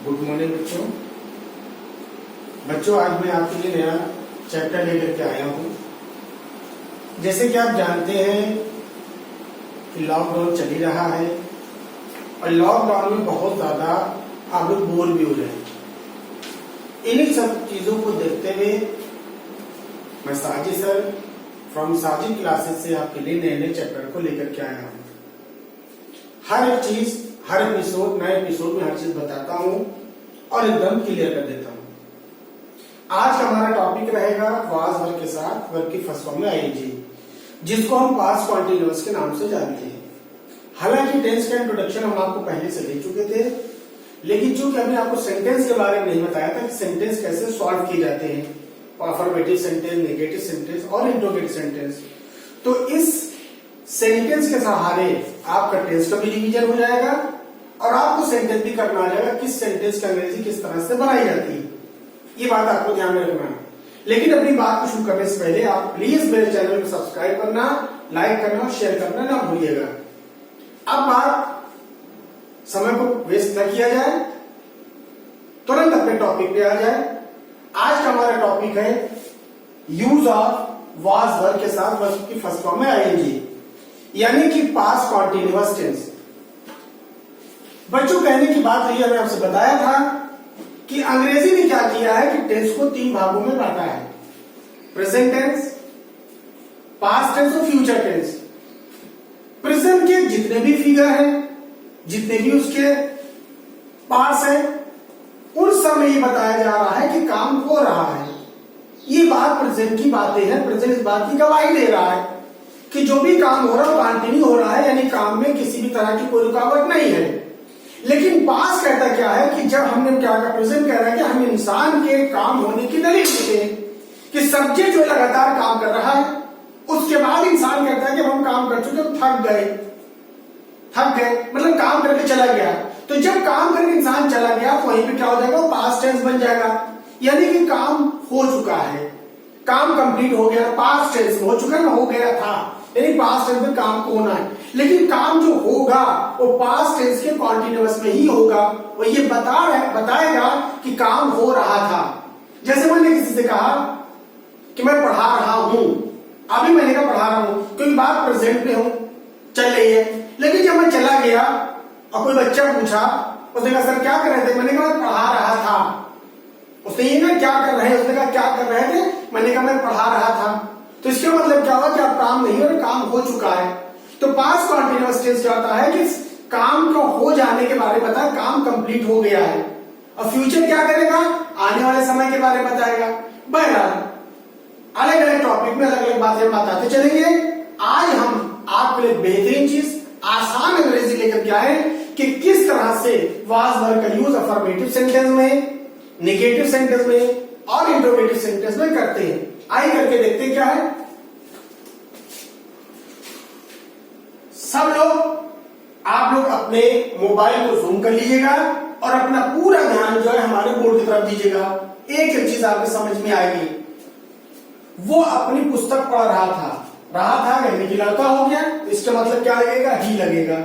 Good morning बच्चों आज मैं आपके लिए नया चैप्टर लेकर के आया हूँ। जैसे कि आप जानते हैं कि लॉकडाउन चल ही रहा है और लॉकडाउन में बहुत ज्यादा आप लोग बोर भी हो रहे हैं। इन्हीं सब चीजों को देखते हुए मैं Sajid sir from Sajid classes से आपके लिए नए नए चैप्टर को लेकर के आया हूँ। हर एक चीज हर एपिसोड नए एपिसोड में हर चीज बताता हूँ और एकदम क्लियर कर देता हूँ। आज का हमारा टॉपिक रहेगा वाज वर्ग के साथ वर्ग की फर्स्ट फॉर्म में आईएनजी, जिसको हम पास्ट कॉन्टिन्यूअस के नाम से जानते हैं। हालांकि टेंस का इंट्रोडक्शन हम आपको पहले से दे चुके थे, लेकिन चूंकि हमने आपको सेंटेंस के बारे में नहीं बताया था कि सेंटेंस कैसे सॉल्व किए जाते हैं, अफर्मेटिव सेंटेंस, नेगेटिव सेंटेंस और इंट्रोगेटिव सेंटेंस, तो इस सेंटेंस के सहारे आपका टेंस का भी रिवीजन हो जाएगा और आपको सेंटेंस भी करना आ जाएगा किस सेंटेंस की अंग्रेजी किस तरह से बनाई जाती है। ये बात आपको ध्यान में रखना है। लेकिन अपनी बात को शुरू करने से पहले आप प्लीज मेरे चैनल को सब्सक्राइब करना, लाइक करना, शेयर करना ना भूलिएगा। अब बात समय को वेस्ट न किया जाए, तुरंत अपने टॉपिक पे आ जाए। आज का हमारा टॉपिक है यूज ऑफ वाज वर्ग के साथ वर्ग की फर्स्ट फॉर्म में आईएनजी, यानी कि पास्ट कॉन्टिन्यूअस टेंस। बच्चों कहने की बात रही है, मैं आपसे बताया था कि अंग्रेजी ने क्या किया है कि टेंस को 3 भागों में बांटा है, प्रेजेंट टेंस, पास्ट टेंस और फ्यूचर टेंस। प्रेजेंट के जितने भी फिगर हैं, जितने भी उसके पार्ट्स हैं, उन सब में ये बताया जा रहा है कि काम हो रहा है। ये बात प्रेजेंट की बातें हैं, प्रेजेंट इस बात की गवाही दे रहा है कि जो भी काम हो रहा है कंटिन्यू हो रहा है, यानी काम में किसी भी तरह की कोई रुकावट नहीं है। लेकिन पास्ट कहता क्या है कि जब हमने क्या कहा, प्रेजेंट कह रहा है कि हम इंसान के काम होने की दलील देते हैं कि सब्जेक्ट जो लगातार काम कर रहा है, उसके बाद इंसान कहता है कि हम काम कर चुके, थक गए मतलब काम करके चला गया। तो जब काम करके इंसान चला गया तो वहीं पे क्या हो जाएगा, पास्ट टेंस बन जाएगा, यानी कि काम हो चुका है, काम कंप्लीट हो गया, पास्ट टेंस हो चुका ना, हो गया था, यानी पास्ट टेंस में काम को होना है। लेकिन काम जो होगा वो पास्ट टेंस के कॉन्टिन्यूअस में ही होगा। वो ये बताएगा कि काम हो रहा था। जैसे मैंने किसी से कहा कि मैं पढ़ा रहा हूं, अभी मैंने कहा पढ़ा रहा हूं क्योंकि बात प्रेजेंट में हो चल रही है। लेकिन जब मैं चला गया और कोई बच्चा पूछा, उसने कहा सर क्या कर रहे थे, मैंने कहा मैं पढ़ा रहा था। उसने ये कहा क्या कर रहे हैं, उसने कहा क्या कर रहे थे, मैंने कहा मैं पढ़ा रहा था। तो इसका मतलब क्या हुआ कि अब काम नहीं है, काम हो चुका है। तो पास्ट कॉन्टिन्यूअस टेंस क्या होता है कि काम को हो जाने के बारे में बताया, काम कंप्लीट हो गया है। और फ्यूचर क्या करेगा, आने वाले समय के बारे में बताएगा। बहरहाल अलग अलग टॉपिक में अलग अलग बातें बताते चलेंगे। आज हम आपके लिए बेहतरीन चीज, आसान अंग्रेजी लेकर के आए कि किस तरह से वाज वर्ग का यूज अफर्मेटिव सेंटेंस में, नेगेटिव सेंटेंस में और इंट्रोगेटिव सेंटेंस में करते हैं। आइए करके देखते क्या है। सब लोग आप लोग अपने मोबाइल को जूम कर लीजिएगा और अपना पूरा ध्यान जो है हमारे बोर्ड की तरफ दीजिएगा। एक एक चीज आपके समझ में आएगी। वो अपनी पुस्तक पढ़ रहा था यानी कि लड़का हो गया, तो इसका मतलब क्या लगेगा, ही लगेगा।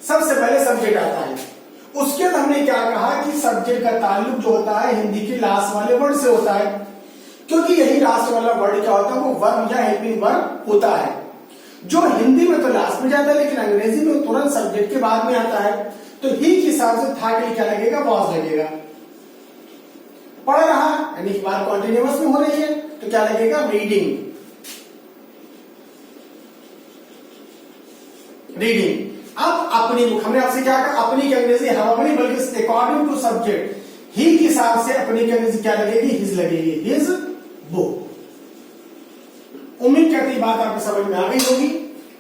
सबसे पहले सब्जेक्ट आता है। उसके बाद हमने क्या कहा कि सब्जेक्ट का ताल्लुक जो होता है हिंदी के लास्ट वाले वर्ड से होता है, क्योंकि यही लास्ट वाला वर्ड क्या होता है, वो वर्ब या हेल्पिंग वर्ब होता है, जो हिंदी में तो लास्ट में जाता है लेकिन अंग्रेजी में तुरंत सब्जेक्ट के बाद में आता है। तो ही के हिसाब से था के लिए क्या लगेगा, वॉज लगेगा। पढ़ रहा यानी कि बात कॉन्टिन्यूअस में हो रही है, तो क्या लगेगा, रीडिंग। अब अपनी बुक, हमने आपसे क्या कहा, अपनी की अंग्रेजी हमारी बल्कि अकॉर्डिंग टू सब्जेक्ट ही के हिसाब से अपनी की अंग्रेजी क्या लगेगी, हिज लगेगी, हिज बुक। उम्मीद करती बात आपको समझ में आ गई होगी।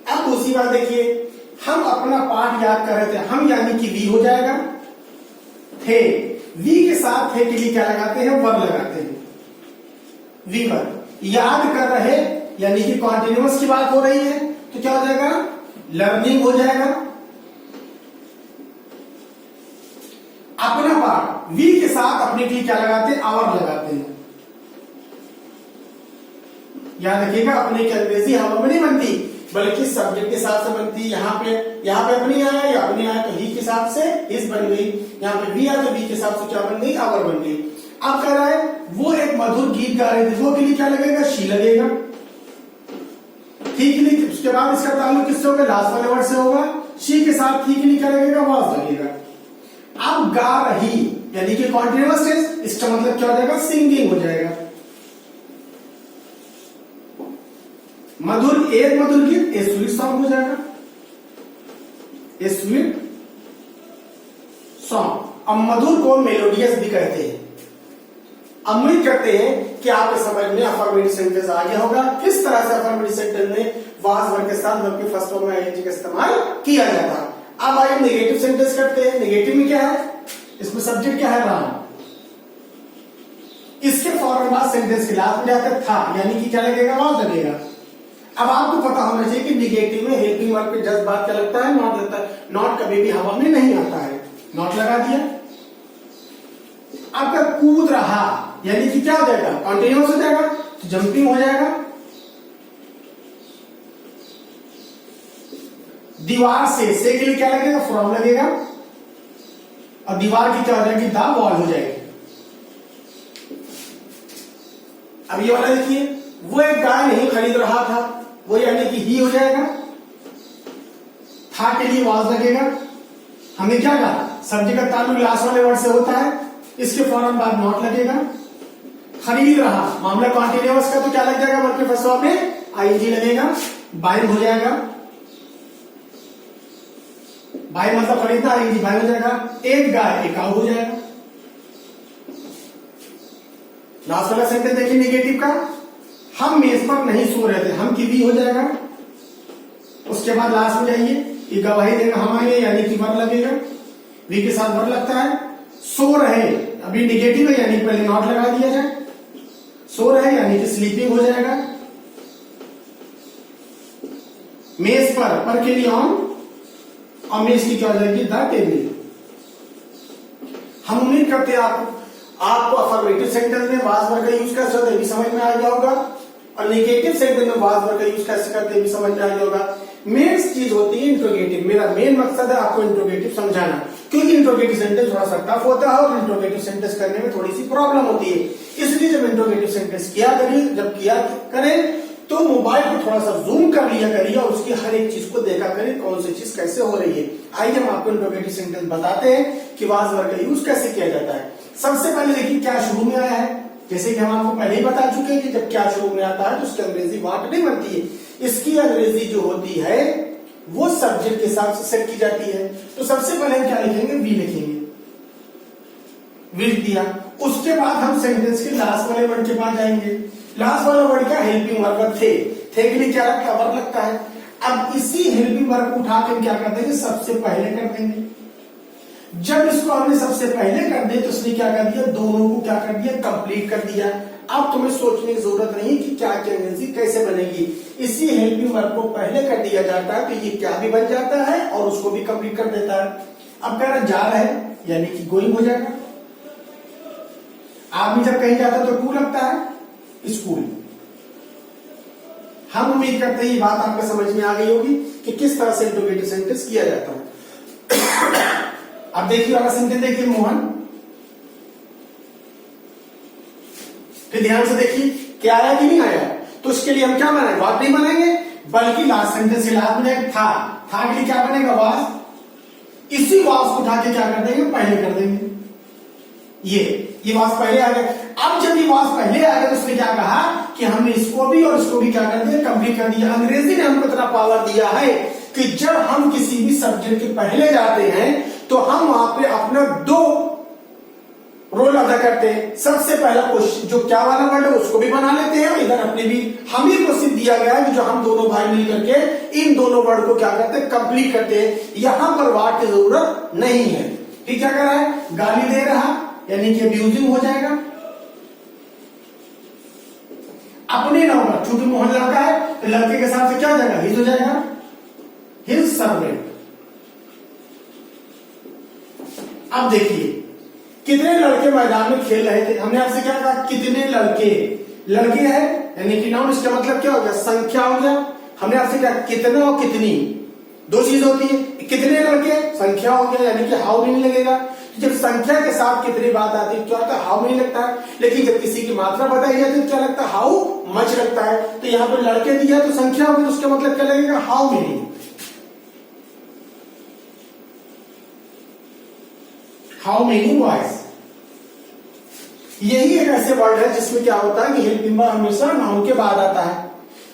अब दूसरी बात देखिए, हम अपना पाठ याद कर रहे थे, हम यानी कि वी हो जाएगा, थे, वी के साथ थे के लिए क्या लगाते हैं, वर्ब लगाते हैं, वी वर्ब। याद कर रहे यानी कि कॉन्टिन्यूअस की बात हो रही है, तो क्या हो जाएगा, लर्निंग हो जाएगा। अपना पार्ट वी के साथ अपने के लिए क्या लगाते हैं, आवर लगाते हैं। याद रखिएगा अपने की अंग्रेजी हवा में नहीं बनती, बल्कि सब्जेक्ट के साथ से बनती है। यहाँ पे यहाँ पे अपनी आया, या अपनी आया तो ही के हिसाब से इस बन गई, यहाँ पे भी आया तो बी के हिसाब से क्या बन गई, आवर बन गई। अब कह रहा है वो एक मधुर गीत गा रहे थे, वो के लिए क्या लगेगा, शी लगेगा। ही के लिए, उसके बाद इसका ताल्लुक किससे होगा, लास्ट वाले वर्ड से होगा। शी के साथ ही के लिए क्या लगेगा, वाज लगेगा। अब गा रही यानी कि कॉन्टिन्यूअस टेंस, इसका मतलब क्या हो जाएगा, सिंगिंग हो जाएगा। मधुर, एक मधुर गीत, ए स्वीट सॉन्ग हो जाएगा, ए स्वीट सॉन्ग। अब मधुर को मेलोडियस भी कहते हैं। उम्मीद करते हैं कि आपके समझ में अफर्मेटिव सेंटेंस आ गया होगा, किस तरह से अफर्मेटिव सेंटेंस में वाज वर्ब के साथ वर्ब के फर्स्ट फॉर्म में आईएनजी का इस्तेमाल किया जाता है। अब आइए नेगेटिव सेंटेंस करते हैं। नेगेटिव में क्या है, इसमें सब्जेक्ट क्या है, राम। इसके फौरन बाद सेंटेंस के लास्ट में जाकर था, यानी कि क्या लगेगा, वाज लगेगा। अब आपको पता होना चाहिए कि नेगेटिव में हेल्पिंग वर्ब पे जस्ट बात क्या लगता है, नॉट लगता है। नॉट कभी भी हवा में नहीं आता है, नॉट लगा दिया। आपका कूद रहा यानी कि क्या हो जाएगा, कॉन्टिन्यूअस हो जाएगा, तो जंपिंग हो जाएगा। दीवार से के लिए क्या लगेगा, फ्रॉम लगेगा, और दीवार की क्या हो जाएगी, द वॉल हो जाएगी। अब ये वाला देखिए, वो एक गाय नहीं खरीद रहा था, वो यानी कि ही हो जाएगा। था के लिए वाज लगेगा। हमें क्या कहा, सब्जेक्ट का ताल्लुक लास्ट वाले वर्ड से होता है, इसके फौरन बाद नॉट लगेगा। खरीद रहा मामला कॉन्टिन्यूअस का, तो क्या लग जाएगा, वर्ब के फर्स्ट फॉर्म में आईएनजी लगेगा, बाय हो जाएगा। बाय मतलब खरीदना, आईएनजी बाय हो जाएगा। एक गाय, एक काऊ हो जाएगा। लास्ट वाला सेंटेंस देखिए नेगेटिव का, हम मेज पर नहीं सो रहे थे, हम की भी हो जाएगा। उसके बाद लास्ट में जाइए, ये गवाही देगा हम आएंगे, यानी कि वर्ब लगेगा, वी के साथ वर्ब लगता है। सो रहे अभी निगेटिव है, यानी पहले नॉट लगा दिया जाए। सो रहे यानी कि स्लीपिंग हो जाएगा। मेज पर के लिए ऑन, और मेज की क्या हो जाएगी, द टेबल। हम उम्मीद करते हैं आपको अफर्मेटिव सेंटेंस में वाज वर्ब का यूज कैसे होता है भी समझ में आ गया होगा, और नेगेटिव सेंटेंस में वाज वर्ब का यूज कैसे करते हैं भी समझ में आ गया होगा। मेन चीज होती है इंट्रोगेटिव। मेरा मेन मकसद है आपको इंट्रोगेटिव समझाना, क्योंकि इंट्रोगेटिव सेंटेंस थोड़ा सा टफ होता है और इंट्रोगेटिव सेंटेंस करने में थोड़ी सी प्रॉब्लम होती है। इसलिए जब इंट्रोगेटिव सेंटेंस किया करें तो मोबाइल को थोड़ा सा जूम कर लिया करिए और उसकी हर एक चीज को देखा करें, कौन सी चीज कैसे हो रही है। आइए हम आपको इंट्रोगेटिव सेंटेंस बताते हैं कि वाज वर्ब का यूज कैसे किया जाता है। सबसे पहले देखिए क्या शुरू में आया है, जैसे कि हम आपको पहले ही बता चुके हैं कि जब क्या शुरू में आता है तो उसकी अंग्रेजी वाट नहीं बनती है। इसकी अंग्रेजी जो होती है वो सब्जेक्ट के हिसाब से सेट की जाती है। तो सबसे पहले हम क्या लिखेंगे, वी लिखेंगे, वी लिख दिया। उसके बाद हम सेंटेंस के लास्ट वाले वर्ड के पास जाएंगे। लास्ट वाला वर्ड क्या, हेल्पिंग वर्ब थे के लिए क्या रखा, वर्ब लगता है। अब इसी हेल्पिंग वर्ब को उठा कर क्या कर देंगे, सबसे पहले कर देंगे। जब इसको हमने सबसे पहले कर दिया तो उसने क्या कर दिया, दोनों को क्या कर दिया, कंप्लीट कर दिया। अब तुम्हें सोचने की जरूरत नहीं कि क्या की अंग्रेजी कैसे बनेगी। इसी हेल्पिंग वर्ब को पहले कर दिया जाता है तो ये क्या भी बन जाता है और उसको भी कंप्लीट कर देता है। अब कह रहा जा रहा है यानी कि गोइंग हो जाएगा। आदमी जब कहीं जाता है तो टू लगता है, स्कूल। हम उम्मीद करते हैं ये बात आपको समझ में आ गई होगी कि किस तरह से इंट्रोगेटिव सेंटेंस किया जाता है। अब देखिए वाला सेंटेंस देखिए मोहन, फिर ध्यान से देखिए क्या आया कि नहीं आया। तो उसके लिए हम क्या बनाएंगे, वाज नहीं बनाएंगे, बल्कि लास्ट सेंटेंस के लास्ट में था के लिए क्या बनेगा, वाज। इसी वाज को उठा के क्या कर देंगे, पहले कर देंगे। ये वाज पहले आ गया। अब जब ये वाज पहले आ गया तो उसने क्या कहा कि हमने इसको भी और इसको भी क्या कर दिया, कंप्लीट कर दिया। अंग्रेजी ने हमको इतना पावर दिया है कि जब हम किसी भी सब्जेक्ट के पहले जाते हैं तो हम वहां पे अपना दो रोल अदा करते हैं। सबसे पहला क्वेश्चन जो क्या वाला वर्ड है उसको भी बना लेते हैं, और इधर अपने भी हम ही क्वेश्चन दिया गया है कि जो हम दोनों भाई मिल करके इन दोनों वर्ड को क्या करते हैं, कंप्लीट करते हैं। यहां पर वाट की जरूरत नहीं है। ठीक, क्या कर रहा है, गाली दे रहा यानी कि अब्यूजिंग हो जाएगा। अपने नाम पर, चूंकि मोहन लड़का है तो लड़के के साथ से क्या हो जाएगा, हिज हो जाएगा, हिज सर्वेंट। अब देखिए कितने लड़के मैदान में खेल रहे थे। हमने आपसे क्या कहा, कितने लड़के, लड़के है यानी कि नाउन, इसका मतलब क्या हो गया, संख्या हो गया। हमने आपसे क्या, कितना और कितनी, दो चीज होती है, कितने लड़के, संख्या हो गया यानी कि हाउ मेनी लगेगा। जब संख्या के साथ कितनी बात आती है क्या होता है, हाउ मेनी लगता है। लेकिन जब किसी की मात्रा बताई जाती है क्या लगता है, हाउ मच लगता है। तो यहाँ पर लड़के दिया तो संख्या होगी, तो उसका मतलब क्या लगेगा, how many. How many boys. यही एक ऐसे वर्ड है जिसमें क्या होता है कि हेल्पिंग वर्ब हमेशा नाउन के बाद आता है,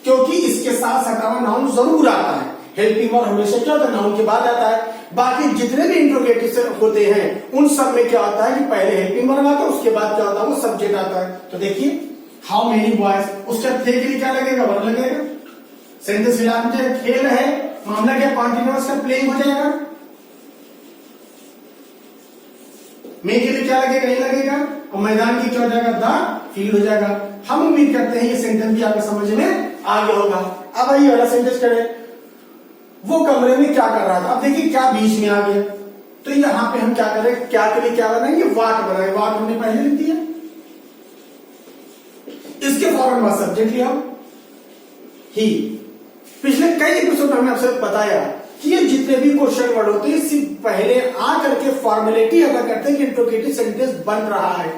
क्योंकि इसके साथ सटा हुआ नाउन जरूर आता है। हेल्पिंग वर्ब हमेशा क्या होता है, नाउन के बाद आता है। बाकी जितने भी इंट्रोगेटिव होते हैं उन सब में क्या होता है कि पहले हेल्पिंग वर्ब आता है, उसके बाद क्या होता है, वो सब्जेक्ट आता है। तो देखिए हाउ मेनी बॉयज, उसके थे के लिए क्या लगेगा, वर्ब लगेगा। सेंटेंस फिलहाल खेल है, मामला क्या कॉन्टिन्यूअस का प्लेइंग हो जाएगा। मे के लिए क्या लगेगा, नहीं लगेगा। और मैदान की क्या हो जाएगा, द फील्ड हो जाएगा। हम उम्मीद करते हैं ये सेंटेंस भी आपको समझ में आ गया होगा। अब आइए वाला सेंटेंस करें, वो कमरे में क्या कर रहा था। अब देखिए क्या बीच में आ गया, तो यहां पे हम क्या करें, क्या के लिए क्या बनाएंगे, वाट बनाएंगे। वाट हमने पहले लिख दिया, इसके फौरन बाद सब्जेक्ट लिया ही। पिछले कई एपिसोड में हमने आपसे बताया कि ये जितने भी क्वेश्चन वर्ड होते हैं सिर्फ पहले आ करके फॉर्मेलिटी अदा करते हैं कि इंट्रोगेटिव सेंटेंस बन रहा है,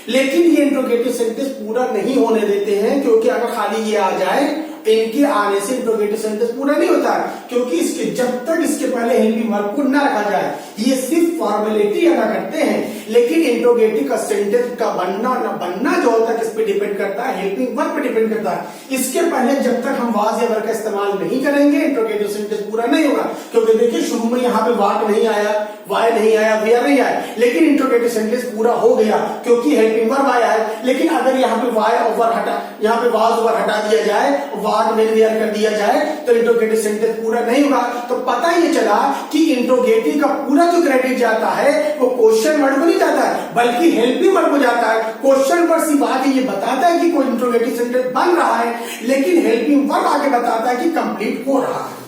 लेकिन ये इंट्रोगेटिव सेंटेंस पूरा नहीं होने देते हैं, क्योंकि अगर खाली ये आ जाए, इनके आने से इंट्रोगेटिव सेंटेंस पूरा नहीं होता है। क्योंकि इसके जब तक इसके पहले हेल्पिंग वर्ब को ना रखा जाए, ये सिर्फ फॉर्मेलिटी अदा करते हैं, लेकिन इंट्रोगेटिव का सेंटेंस का बनना ना बनना जो होता है किस पे डिपेंड करता है, हेल्पिंग वर्ब पे डिपेंड करता है। इसके पहले जब तक हम वाज या वर्ब का इस्तेमाल नहीं करेंगे इंट्रोगेटिव सेंटेंस पूरा नहीं होगा। क्योंकि देखिए शुरू में यहाँ पे वाट नहीं आया, वाई नहीं आया, वेयर नहीं आया, लेकिन इंट्रोगेटिव सेंटेंस पूरा हो गया क्योंकि हेल्पिंग वर्ब आया है। लेकिन अगर यहाँ पे वाई और वर्ब हटा, यहाँ पे वाज वर्ब हटा दिया जाए, वाट में वेयर कर दिया जाए, तो इंट्रोगेटिव सेंटेंस पूरा नहीं होगा। तो पता ये चला कि इंट्रोगेटिव का पूरा जो क्रेडिट जाता है वो क्वेश्चन वर्ड को नहीं जाता है, बल्कि हेल्पिंग वर्ब को जाता है। क्वेश्चन वर्ड सिर्फ आगे ये बताता है कि कोई इंट्रोगेटिव सेंटेंस बन रहा है, लेकिन हेल्पिंग वर्ब आगे बताता है कि कंप्लीट हो रहा है।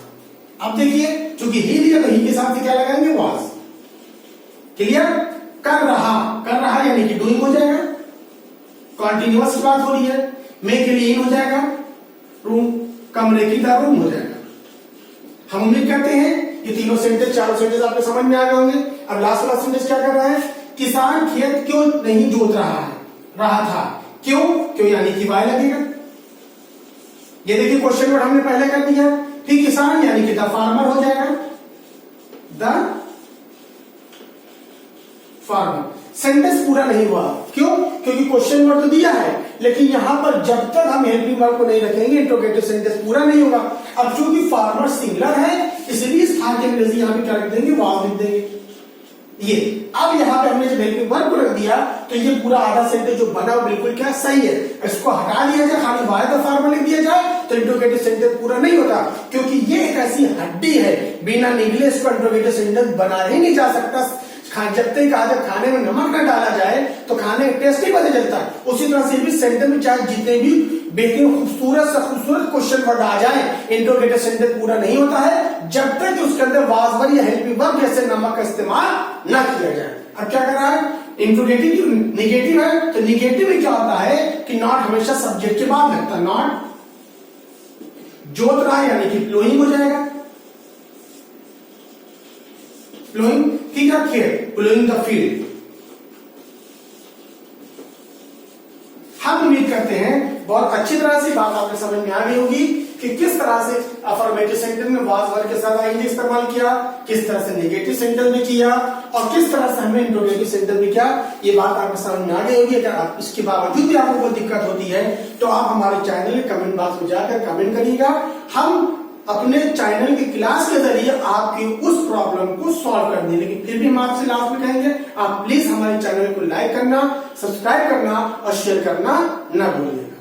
अब देखिए चूंकि ही लिया तो ही के साथ क्या लगाएंगे, वाज। क्लियर, कर रहा यानी कि डूइंग हो जाएगा। कॉन्टिन्यूअस की बात हो रही है, मे के लिए इन हो जाएगा, रूम कमरे की तरह रूम हो जाएगा। हम उम्मीद करते हैं ये तीनों सेंटेंस, चारों सेंटेंस आपको समझ में आ गए होंगे। अब लास्ट वाला सेंटेंस क्या कर रहा है, किसान खेत क्यों नहीं जोत रहा था, क्यों यानी कि वाई लगेगा। ये देखिए क्वेश्चन वर्ड हमने पहले कर दिया, फिर किसान यानी कि द फार्मर हो जाएगा, द फार्मर। सेंटेंस पूरा नहीं हुआ, क्यों, क्योंकि क्वेश्चन वर्ड तो दिया है, लेकिन यहां पर जब तक हम हेल्पिंग वर्ब को नहीं रखेंगे इंट्रोगेटिव सेंटेंस पूरा नहीं होगा। अब चूंकि फार्मर सिंगुलर है, इसलिए इस स्थान की अंग्रेजी यहां पे क्या लिख देंगे, वाज लिख देंगे। ये अब यहां पे हमने जब हेल्पिंग वर्ब को रख दिया तो ये पूरा आधा सेंटेंस जो बना बिल्कुल क्या सही है। इसको हटा दिया जाए, खाली वाई द फार्मर लिख दिया जाए तो इंट्रोगेटिव सेंटेंस पूरा नहीं होता, क्योंकि ये एक ऐसी हड्डी है, बिना निगले इसको इंट्रोगेटिव सेंटेंस बना ही नहीं जा सकता। जब तक आगे खाने में नमक न डाला जाए तो खाने का टेस्ट नहीं पता चलता। उसी तरह से भी सेंटेंस में चाहे जितने भी बेहतरीन खूबसूरत से खूबसूरत क्वेश्चन वर्ड आ जाए, इंट्रोगेटिव सेंटेंस पूरा नहीं होता है जब तक उसके अंदर वाज वर्ब या हेल्पिंग वर्ब जैसे नमक का इस्तेमाल न किया जाए। अब क्या कर रहा है, इंट्रोगेटिव निगेटिव है, तो निगेटिव में क्या होता है कि नॉट हमेशा सब्जेक्ट के बाद लगता है। नॉट जोत रहा है यानी कि प्लोइंग हो जाएगा, प्लोइंग की क्या खेत, प्लोइंग द फील्ड। हम उम्मीद करते हैं बहुत अच्छी तरह से बात आपके समझ में आ गई होगी कि किस तरह से अफर्मेटिव सेंटेंस में वाज वर्ब के साथ आईएनजी इस्तेमाल किया, किस तरह से नेगेटिव सेंटेंस में किया, और किस तरह से हमने इंट्रोगेटिव सेंटेंस में किया। ये बात आपके समझ में आ गई होगी। अगर आप इसके बावजूद भी आपको कोई दिक्कत होती है तो आप हमारे चैनल में कमेंट बॉक्स में जाकर कमेंट करिएगा। हम अपने चैनल की क्लास के जरिए आपकी उस प्रॉब्लम को सॉल्व कर देंगे। लेकिन फिर भी हम आपसे लास्ट में कहेंगे आप प्लीज हमारे चैनल को लाइक करना, सब्सक्राइब करना और शेयर करना न भूलिएगा।